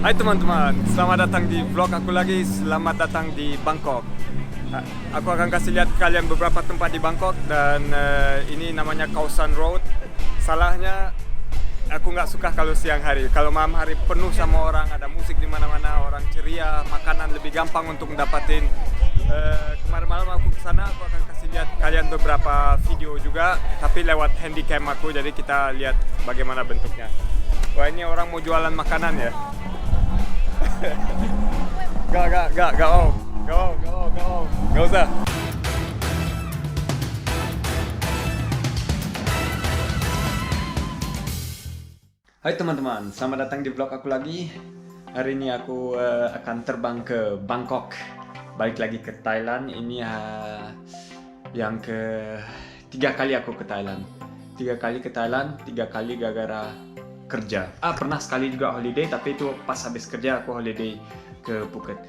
Hai teman-teman, selamat datang di vlog aku lagi. Selamat datang di Bangkok. Aku akan kasih lihat kalian beberapa tempat di Bangkok. Dan ini namanya Khao San Road. Salahnya aku nggak suka kalau siang hari. Kalau malam hari penuh sama orang, ada musik di mana-mana, orang ceria, makanan lebih gampang untuk mendapatin. Kemarin malam aku kesana, aku akan kasih lihat kalian beberapa video juga, tapi lewat handycam aku, jadi kita lihat bagaimana bentuknya. Wah, ini orang mau jualan makanan ya. Gak usah. Hai teman-teman, selamat datang di vlog aku lagi. Hari ini aku akan terbang ke Bangkok. Balik lagi ke Thailand. Ini yang ketiga kali aku ke Thailand. 3 kali ke Thailand, 3 kali gara-gara kerja. Pernah sekali juga holiday, tapi itu pas habis kerja aku holiday ke Phuket.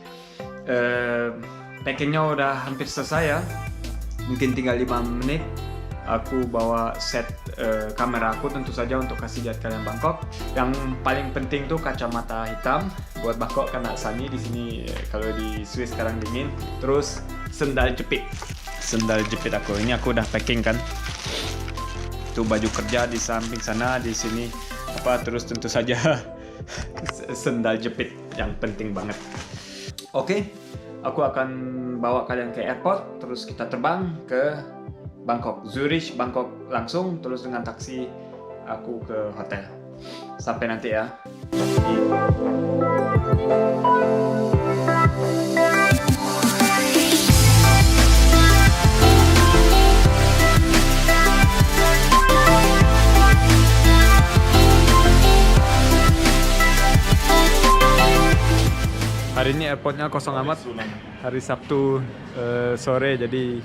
Packingnya udah hampir selesai ya. Mungkin tinggal 5 menit. Aku bawa set kamera aku tentu saja untuk kasih lihat kalian Bangkok. Yang paling penting tuh kacamata hitam buat Bangkok karena sunny di sini. Kalau di Swiss sekarang dingin. Terus sendal jepit. Sendal jepit aku. Ini aku udah packing kan. Itu baju kerja di samping sana, di sini. Terus tentu saja sendal jepit yang penting banget. Oke, aku akan bawa kalian ke airport, terus kita terbang ke Bangkok, Zurich, Bangkok langsung, terus dengan taksi aku ke hotel. Sampai nanti ya. Hari ini airportnya kosong amat. Hari Sabtu sore, jadi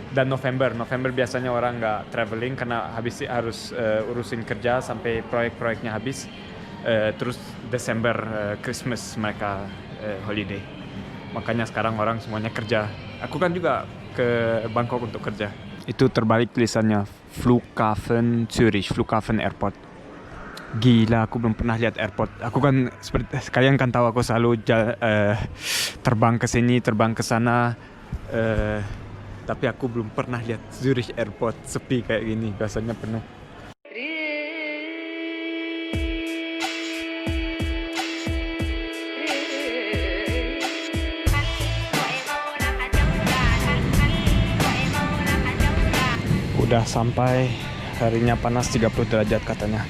dan November biasanya orang nggak traveling karena harus urusin kerja sampai proyek-proyeknya habis. Terus Desember Christmas mereka holiday. Makanya sekarang orang semuanya kerja. Aku kan juga ke Bangkok untuk kerja. Itu terbalik tulisannya Flughafen Zurich, Flughafen Airport. Gila, aku belum pernah lihat airport. Aku kan seperti kalian kan tahu aku selalu terbang ke sini, terbang ke sana. Tapi aku belum pernah lihat Zurich Airport sepi kayak gini. Biasanya penuh. Udah sampai, harinya panas 30 derajat katanya.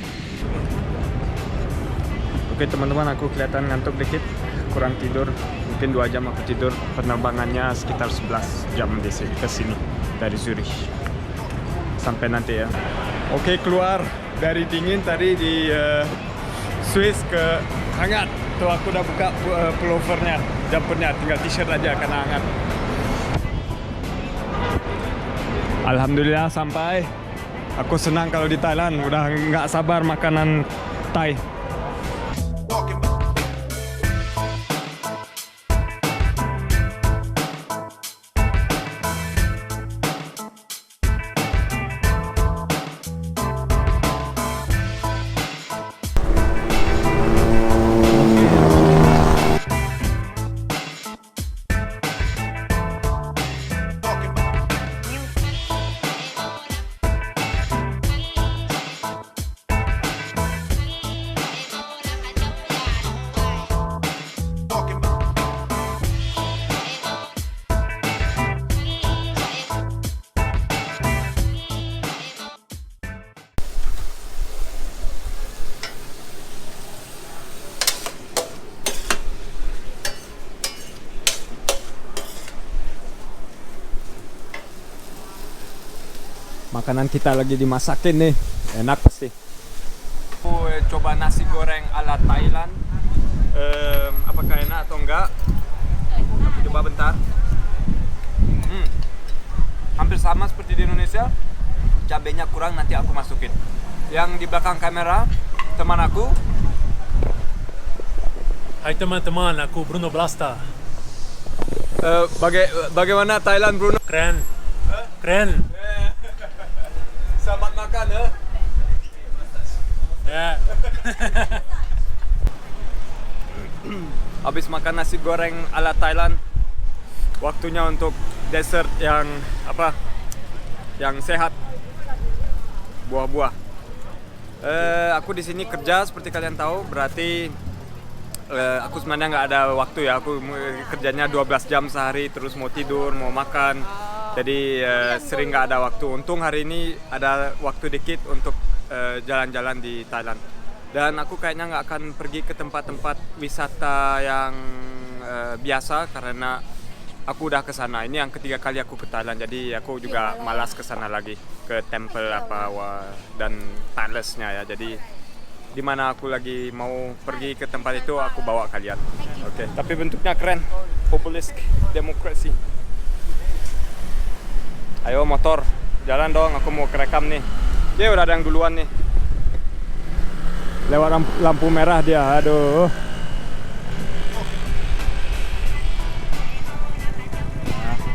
Oke teman-teman, aku kelihatan ngantuk dikit, kurang tidur, mungkin 2 jam aku tidur. Penerbangannya sekitar 11 jam ke sini dari Zurich. Sampai nanti ya. Oke, keluar dari dingin tadi di Swiss ke hangat. Tuh aku udah buka pullovernya, jumpernya, tinggal t-shirt aja karena hangat. Alhamdulillah sampai. Aku senang kalau di Thailand, udah nggak sabar makanan Thai. Makanan kita lagi dimasakin nih, enak pasti. Aku coba nasi goreng ala Thailand. Apakah enak atau enggak? Aku coba bentar. Hampir sama seperti di Indonesia. Cabenya kurang, nanti aku masukin. Yang di belakang kamera, teman aku. Hai teman-teman, aku Bruno Blasta. Bagaimana Thailand, Bruno? Keren. Keren. Selamat makan ya. Ya. habis makan nasi goreng ala Thailand, waktunya untuk dessert yang apa? Yang sehat, buah-buah. Aku di sini kerja seperti kalian tahu, berarti aku sebenarnya nggak ada waktu ya. Aku kerjanya 12 jam sehari, terus mau tidur, mau makan. Jadi sering nggak ada waktu. Untung hari ini ada waktu dikit untuk jalan-jalan di Thailand. Dan aku kayaknya nggak akan pergi ke tempat-tempat wisata yang biasa karena aku udah ke sana. Ini yang ketiga kali aku ke Thailand, jadi aku juga malas ke sana lagi, ke temple dan palace-nya ya. Jadi di mana aku lagi mau pergi ke tempat itu, aku bawa kalian. Oke, tapi bentuknya keren, populis demokrasi. Ayo motor, jalan dong, aku mau kerekam nih. Dia udah ada yang duluan nih. Lewat lampu merah dia, aduh.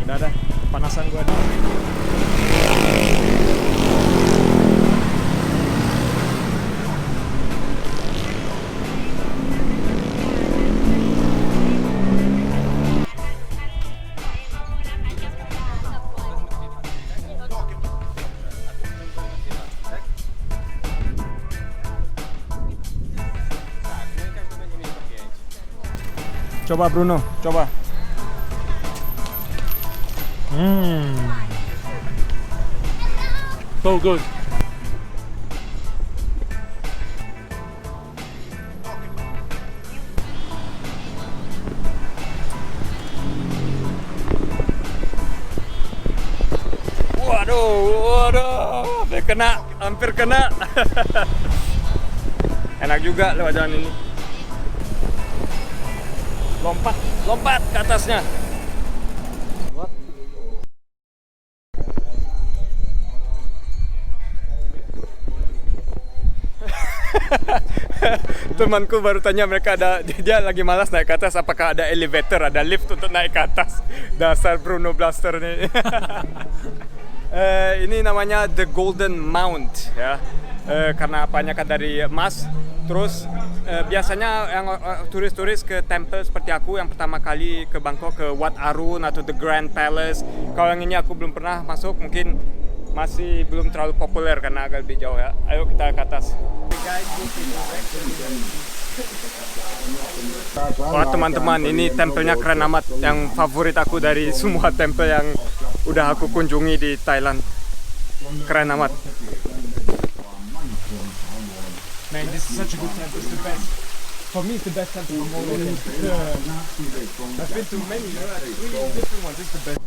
Udah dah, panasan gue nih. Coba Bruno, coba. So good. Waduh, hampir kena. Enak juga lewat jalan ini. Lompat ke atasnya. Temanku baru tanya, mereka dia lagi malas naik ke atas, apakah ada elevator, ada lift untuk naik ke atas. Dasar Bruno Blaster nih. Ini namanya The Golden Mount ya. Karena banyak dari emas. Terus biasanya yang turis-turis ke temple seperti aku yang pertama kali ke Bangkok, ke Wat Arun atau The Grand Palace. Kalau yang ini aku belum pernah masuk, mungkin masih belum terlalu populer karena agak lebih jauh ya. Ayo kita ke atas. Wah teman-teman, ini tempelnya keren amat. Yang favorit aku dari semua tempel yang udah aku kunjungi di Thailand. Keren amat. Man, this is such a good temple. It's the best. For me, it's the best temple from all of them. I've been to many, like 3 different ones. It's the best.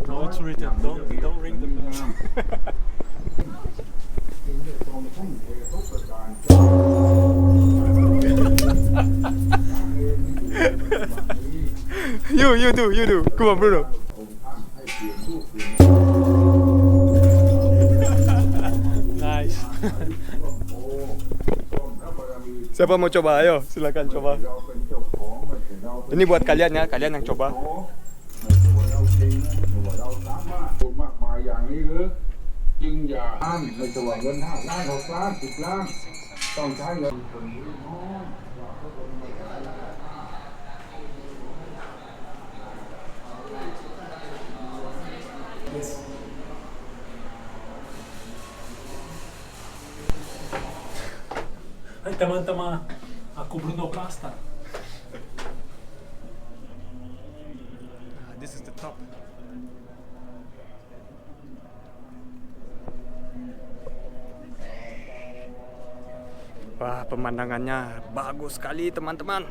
No, it's written. Don't ring the bell. You do. Come on, Bruno. Nice. Siapa mau coba? Ayo, silakan coba. Ini buat kalian ya, kalian yang coba. มากมายอย่างนี้หรือจึงอย่าอ้างไม่ใช่ว่าเงิน5 ล้าน 6 ล้าน 10 ล้านต้องใช้เงินคนนี้น้อย Hai teman-teman, aku Bruno Blaster. This is the top. Wah, pemandangannya bagus sekali teman-teman.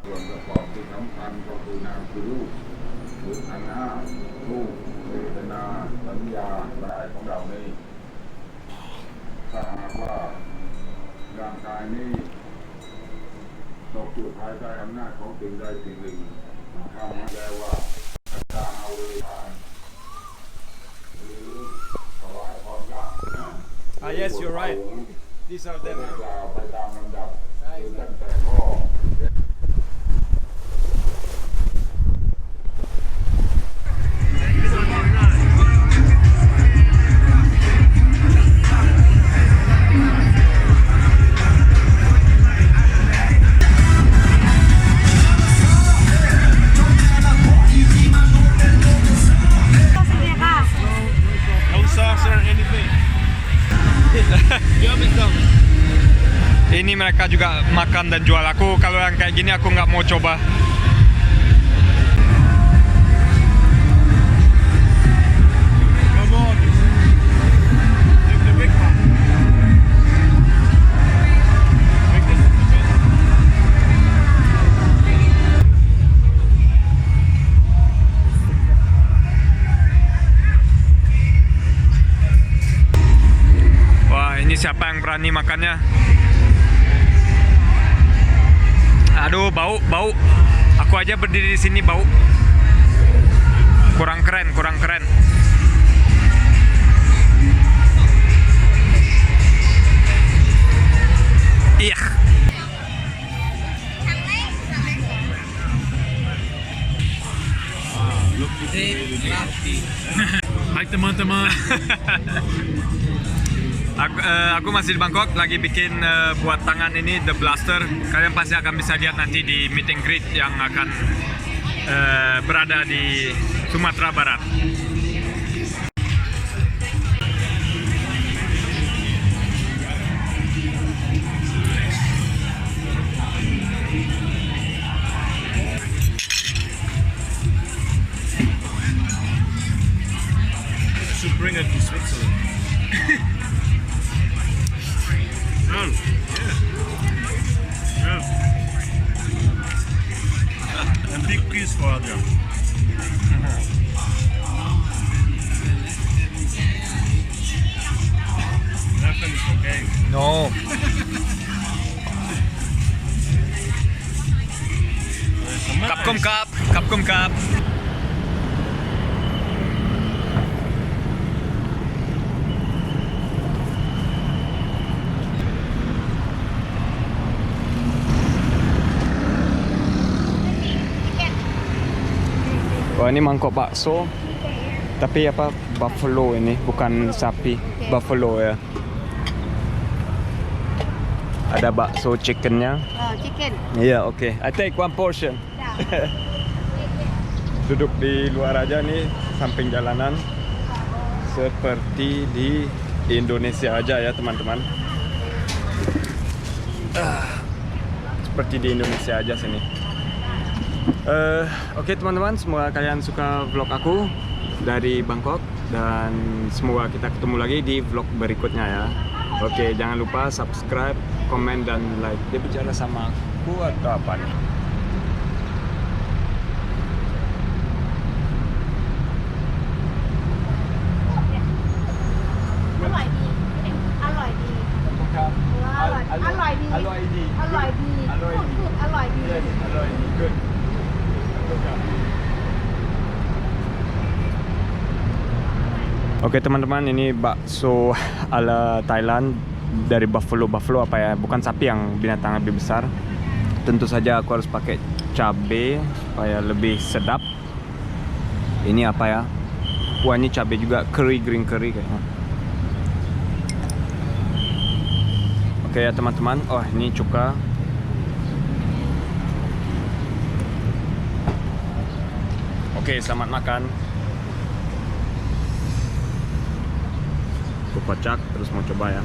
ส่วนประกอบที่สำคัญก็คือนามคือรูปหรือขันธ์ห้ารูปเวทนาสัญญาลายของเรานี่ถ้าหากว่าร่างกายนี้ตกอยู่ภายใต้อำนาจของสิ่งใดสิ่งหนึ่งทำมาแล้วว่า Ah yes, you're right. These are them. ไปตามลำดับคือตั้งแต่พ่อ No sauce or anything. Ini mereka juga makan dan jual. Aku kalau yang kayak gini aku nggak mau coba. Come on. Take the big one. Make this the best. Wah, ini siapa yang berani makannya? Aduh, bau, bau. Aku aja berdiri di sini bau. Kurang keren, kurang keren. Iya. Hai teman-teman. Aku masih di Bangkok, lagi bikin buat tangan ini The Blaster. Kalian pasti akan bisa lihat nanti di meet and greet yang akan berada di Sumatera Barat. Should bring it to Switzerland. Oh, yeah. Yeah. En big piece for Adrian. Nothing is okay. No. Kapkom Cup, Kapkom Cup. Wah, ini mangkok bakso. Tapi apa buffalo ini, bukan sapi. Buffalo ya. Ada bakso chickennya. Oh, chicken. Iya, oke. I take one portion. Ya. Duduk di luar aja nih, samping jalanan. Seperti di Indonesia aja ya, teman-teman. Seperti di Indonesia aja sini. Oke teman-teman, semoga kalian suka vlog aku dari Bangkok. Dan semoga kita ketemu lagi di vlog berikutnya ya. Oke, jangan lupa subscribe, komen, dan like. Dia bicara sama aku atau apa nih? Good. Oke teman-teman, ini bakso ala Thailand dari buffalo apa ya? Bukan sapi, yang binatang lebih besar. Tentu saja aku harus pakai cabai supaya lebih sedap. Ini apa ya? Wah, ini cabai juga, green curry kayaknya. Oke ya teman-teman. Oh, ini cuka. Oke, selamat makan. Aku kocak, terus mau coba ya.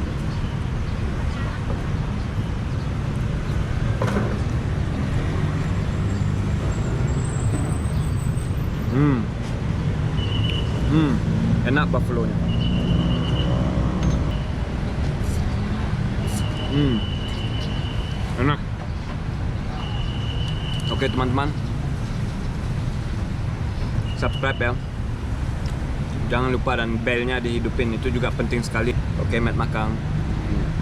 Enak buffalo-nya. Enak. Oke teman-teman, subscribe ya. Jangan lupa, dan belnya dihidupin, itu juga penting sekali. Oke, Matt Makang.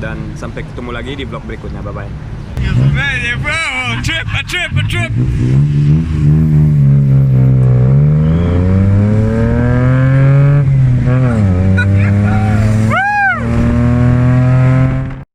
Dan sampai ketemu lagi di vlog berikutnya. Bye bye. Trip.